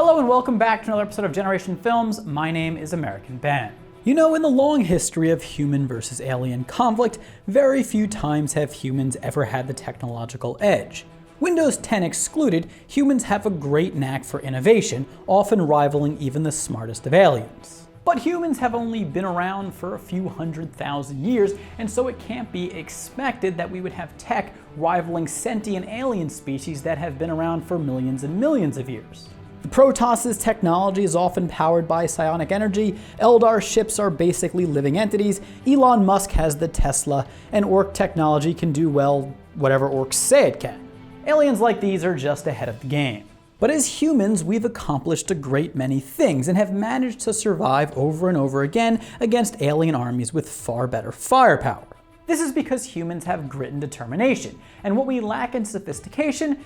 Hello and welcome back to another episode of Generation Films. My name is American Ben. You know, in the long history of human versus alien conflict, very few times have humans ever had the technological edge. Windows 10 excluded, humans have a great knack for innovation, often rivaling even the smartest of aliens. But humans have only been around for a few 100,000 years, and so it can't be expected that we would have tech rivaling sentient alien species that have been around for millions and millions of years. The Protoss's technology is often powered by psionic energy, Eldar ships are basically living entities, Elon Musk has the Tesla, and orc technology can do, well, whatever orcs say it can. Aliens like these are just ahead of the game. But as humans, we've accomplished a great many things and have managed to survive over and over again against alien armies with far better firepower. This is because humans have grit and determination, and what we lack in sophistication,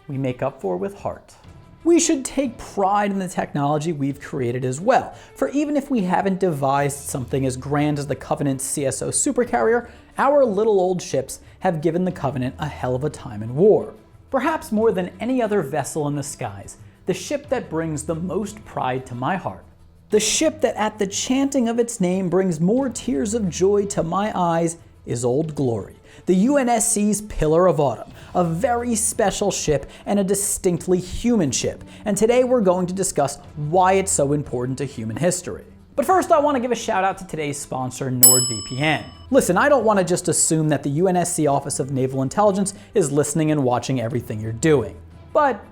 we make up for with heart. We should take pride in the technology we've created as well, for even if we haven't devised something as grand as the Covenant's CSO supercarrier, our little old ships have given the Covenant a hell of a time in war. Perhaps more than any other vessel in the skies, the ship that brings the most pride to my heart. The ship that at the chanting of its name brings more tears of joy to my eyes is Old Glory, the UNSC's Pillar of Autumn, a very special ship and a distinctly human ship. And today we're going to discuss why it's so important to human history. But first I want to give a shout out to today's sponsor, NordVPN. Listen, I don't want to just assume that the UNSC Office of Naval Intelligence is listening and watching everything you're doing. But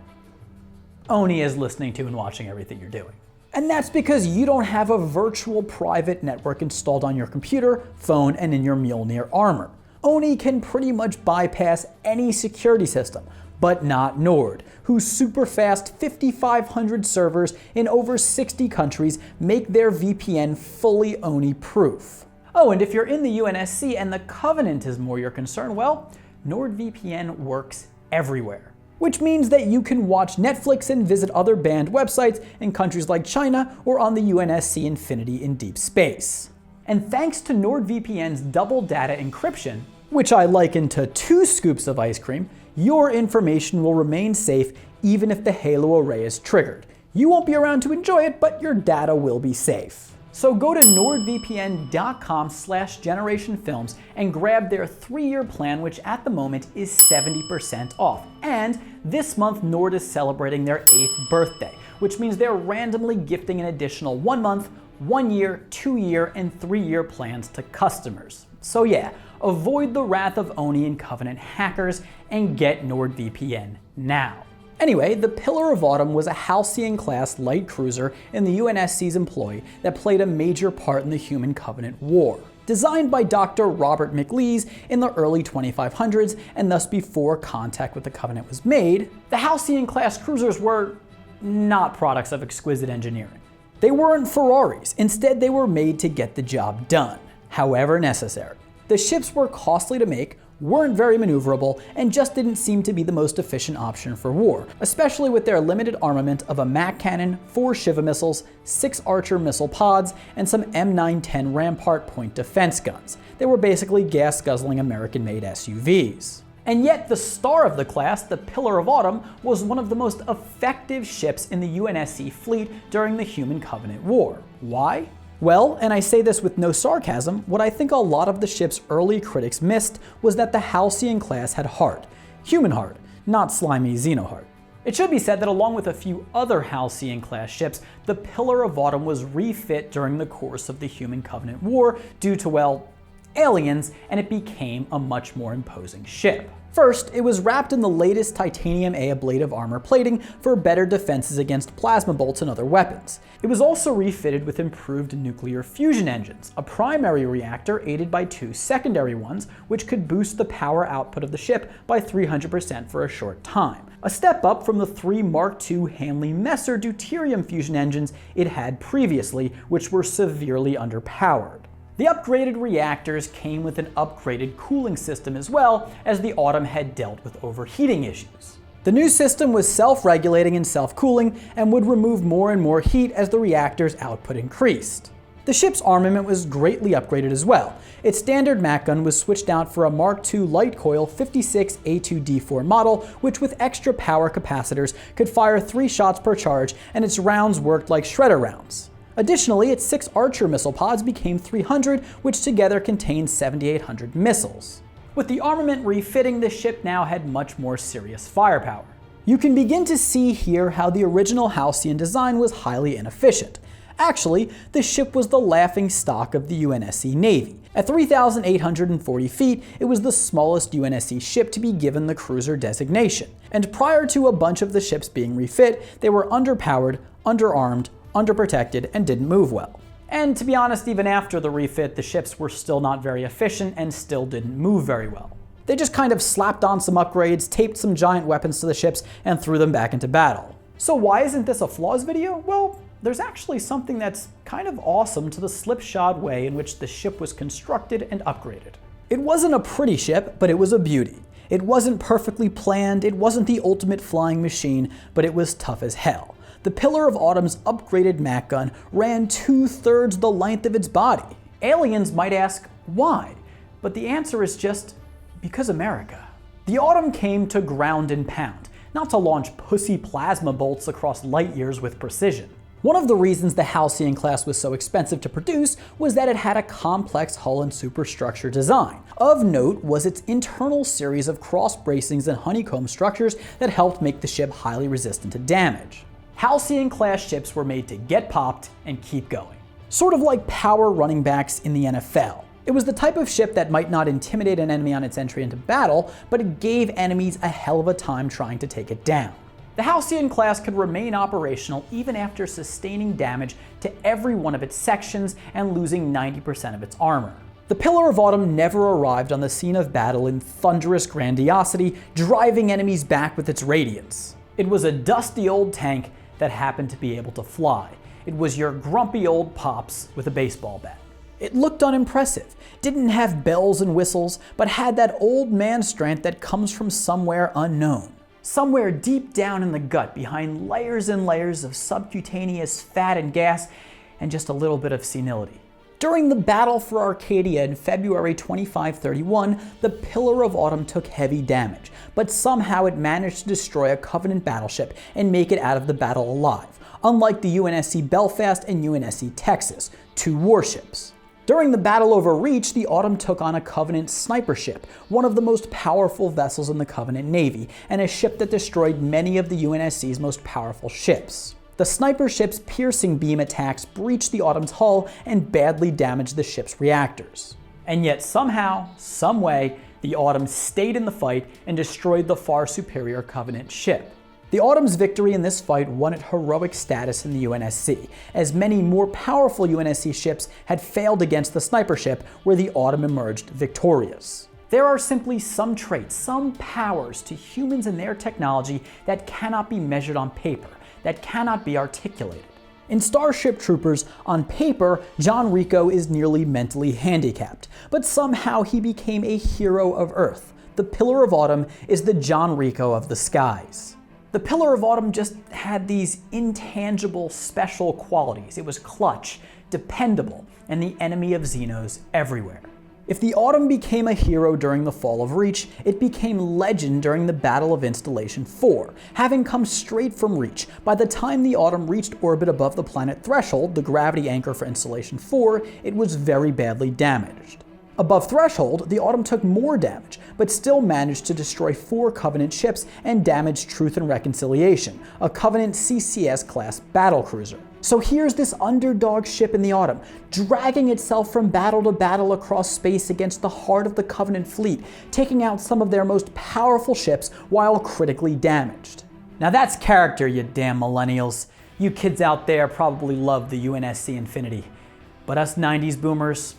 ONI is listening to and watching everything you're doing. And that's because you don't have a virtual private network installed on your computer, phone, and in your Mjolnir armor. ONI can pretty much bypass any security system, but not Nord, whose super fast 5,500 servers in over 60 countries make their VPN fully ONI proof. Oh, and if you're in the UNSC and the Covenant is more your concern, well, NordVPN works everywhere. Which means that you can watch Netflix and visit other banned websites in countries like China or on the UNSC Infinity in deep space. And thanks to NordVPN's double data encryption, which I liken to 2 scoops of ice cream, your information will remain safe even if the Halo array is triggered. You won't be around to enjoy it, but your data will be safe. So go to nordvpn.com/generationfilms and grab their 3-year plan, which at the moment is 70% off. And this month, Nord is celebrating their 8th birthday, which means they're randomly gifting an additional 1 month, 1 year, 2 year, and 3-year plans to customers. So yeah, avoid the wrath of ONI and Covenant hackers and get NordVPN now. Anyway, the Pillar of Autumn was a Halcyon-class light cruiser in the UNSC's employ that played a major part in the Human Covenant War. Designed by Dr. Robert McLeese in the early 2500s, and thus before contact with the Covenant was made, the Halcyon-class cruisers were not products of exquisite engineering. They weren't Ferraris. Instead, they were made to get the job done, however necessary. The ships were costly to make, weren't very maneuverable, and just didn't seem to be the most efficient option for war, especially with their limited armament of a MAC cannon, 4 Shiva missiles, 6 Archer missile pods, and some M910 Rampart point defense guns. They were basically gas-guzzling American-made SUVs. And yet the star of the class, the Pillar of Autumn, was one of the most effective ships in the UNSC fleet during the Human Covenant War. Why? Well, and I say this with no sarcasm, what I think a lot of the ship's early critics missed was that the Halcyon class had heart. Human heart, not slimy Xenoheart. It should be said that along with a few other Halcyon class ships, the Pillar of Autumn was refit during the course of the Human Covenant War due to, well, aliens, and it became a much more imposing ship. First, it was wrapped in the latest titanium A ablative armor plating for better defenses against plasma bolts and other weapons. It was also refitted with improved nuclear fusion engines, a primary reactor aided by 2 secondary ones, which could boost the power output of the ship by 300% for a short time. A step up from the 3 Mark II Hanley-Messer deuterium fusion engines it had previously, which were severely underpowered. The upgraded reactors came with an upgraded cooling system as well, as the Autumn had dealt with overheating issues. The new system was self-regulating and self-cooling and would remove more and more heat as the reactor's output increased. The ship's armament was greatly upgraded as well. Its standard MAC gun was switched out for a Mark II light coil 56 A2D4 model, which with extra power capacitors could fire 3 shots per charge, and its rounds worked like shredder rounds. Additionally, its 6 Archer missile pods became 300, which together contained 7,800 missiles. With the armament refitting, the ship now had much more serious firepower. You can begin to see here how the original Halcyon design was highly inefficient. Actually, the ship was the laughing stock of the UNSC Navy. At 3,840 feet, it was the smallest UNSC ship to be given the cruiser designation. And prior to a bunch of the ships being refit, they were underpowered, underarmed, underprotected, and didn't move well. And to be honest, even after the refit, the ships were still not very efficient and still didn't move very well. They just kind of slapped on some upgrades, taped some giant weapons to the ships, and threw them back into battle. So why isn't this a flaws video? Well, there's actually something that's kind of awesome to the slipshod way in which the ship was constructed and upgraded. It wasn't a pretty ship, but it was a beauty. It wasn't perfectly planned, it wasn't the ultimate flying machine, but it was tough as hell. The Pillar of Autumn's upgraded MAC gun ran 2/3 the length of its body. Aliens might ask, why? But the answer is just, because America. The Autumn came to ground and pound, not to launch pussy plasma bolts across light years with precision. One of the reasons the Halcyon class was so expensive to produce was that it had a complex hull and superstructure design. Of note was its internal series of cross bracings and honeycomb structures that helped make the ship highly resistant to damage. Halcyon class ships were made to get popped and keep going. Sort of like power running backs in the NFL. It was the type of ship that might not intimidate an enemy on its entry into battle, but it gave enemies a hell of a time trying to take it down. The Halcyon class could remain operational even after sustaining damage to every one of its sections and losing 90% of its armor. The Pillar of Autumn never arrived on the scene of battle in thunderous grandiosity, driving enemies back with its radiance. It was a dusty old tank that happened to be able to fly. It was your grumpy old pops with a baseball bat. It looked unimpressive, didn't have bells and whistles, but had that old man strength that comes from somewhere unknown. Somewhere deep down in the gut, behind layers and layers of subcutaneous fat and gas, and just a little bit of senility. During the battle for Arcadia in February 2531, the Pillar of Autumn took heavy damage, but somehow it managed to destroy a Covenant battleship and make it out of the battle alive, unlike the UNSC Belfast and UNSC Texas, 2 warships. During the battle over Reach, the Autumn took on a Covenant sniper ship, one of the most powerful vessels in the Covenant Navy, and a ship that destroyed many of the UNSC's most powerful ships. The sniper ship's piercing beam attacks breached the Autumn's hull and badly damaged the ship's reactors. And yet somehow, someway, the Autumn stayed in the fight and destroyed the far superior Covenant ship. The Autumn's victory in this fight won it heroic status in the UNSC, as many more powerful UNSC ships had failed against the sniper ship, where the Autumn emerged victorious. There are simply some traits, some powers to humans and their technology that cannot be measured on paper, that cannot be articulated. In Starship Troopers, on paper, John Rico is nearly mentally handicapped, but somehow he became a hero of Earth. The Pillar of Autumn is the John Rico of the skies. The Pillar of Autumn just had these intangible special qualities. It was clutch, dependable, and the enemy of Xenos everywhere. If the Autumn became a hero during the fall of Reach, it became legend during the Battle of Installation 4. Having come straight from Reach, by the time the Autumn reached orbit above the planet Threshold, the gravity anchor for Installation 4, it was very badly damaged. Above Threshold, the Autumn took more damage, but still managed to destroy 4 Covenant ships and damage Truth and Reconciliation, a Covenant CCS-class battlecruiser. So here's this underdog ship in the Autumn, dragging itself from battle to battle across space against the heart of the Covenant fleet, taking out some of their most powerful ships while critically damaged. Now that's character, you damn millennials. You kids out there probably love the UNSC Infinity, but us 90s boomers,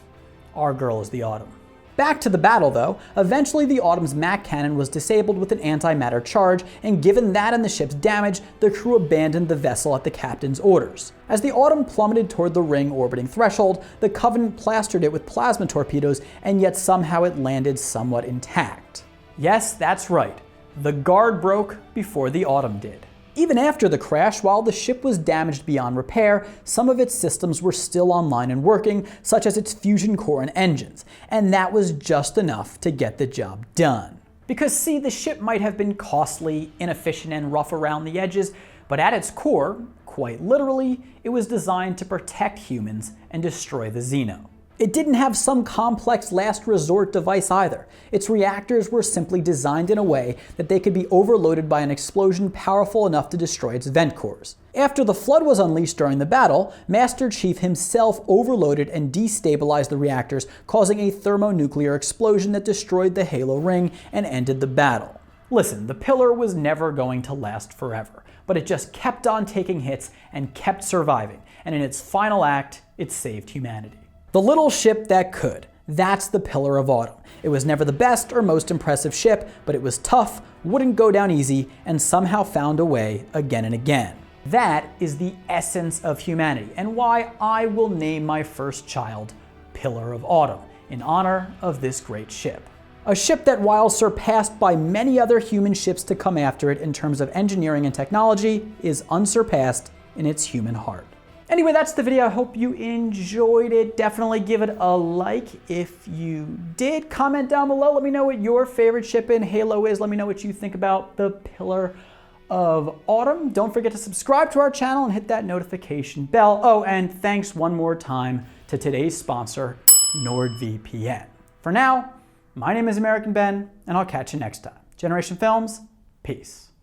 our girl is the Autumn. Back to the battle though, eventually the Autumn's MAC cannon was disabled with an antimatter charge, and given that and the ship's damage, the crew abandoned the vessel at the captain's orders. As the Autumn plummeted toward the ring orbiting Threshold, the Covenant plastered it with plasma torpedoes, and yet somehow it landed somewhat intact. Yes, that's right. The guard broke before the Autumn did. Even after the crash, while the ship was damaged beyond repair, some of its systems were still online and working, such as its fusion core and engines, and that was just enough to get the job done. Because see, the ship might have been costly, inefficient, and rough around the edges, but at its core, quite literally, it was designed to protect humans and destroy the Xeno. It didn't have some complex last resort device either. Its reactors were simply designed in a way that they could be overloaded by an explosion powerful enough to destroy its vent cores. After the flood was unleashed during the battle, Master Chief himself overloaded and destabilized the reactors, causing a thermonuclear explosion that destroyed the Halo ring and ended the battle. Listen, the Pillar was never going to last forever, but it just kept on taking hits and kept surviving, and in its final act, it saved humanity. The little ship that could. That's the Pillar of Autumn. It was never the best or most impressive ship, but it was tough, wouldn't go down easy, and somehow found a way again and again. That is the essence of humanity, and why I will name my first child Pillar of Autumn, in honor of this great ship. A ship that, while surpassed by many other human ships to come after it in terms of engineering and technology, is unsurpassed in its human heart. Anyway, that's the video. I hope you enjoyed it. Definitely give it a like if you did. Comment down below. Let me know what your favorite ship in Halo is. Let me know what you think about the Pillar of Autumn. Don't forget to subscribe to our channel and hit that notification bell. Oh, and thanks one more time to today's sponsor, NordVPN. For now, my name is American Ben, and I'll catch you next time. Generation Films, peace.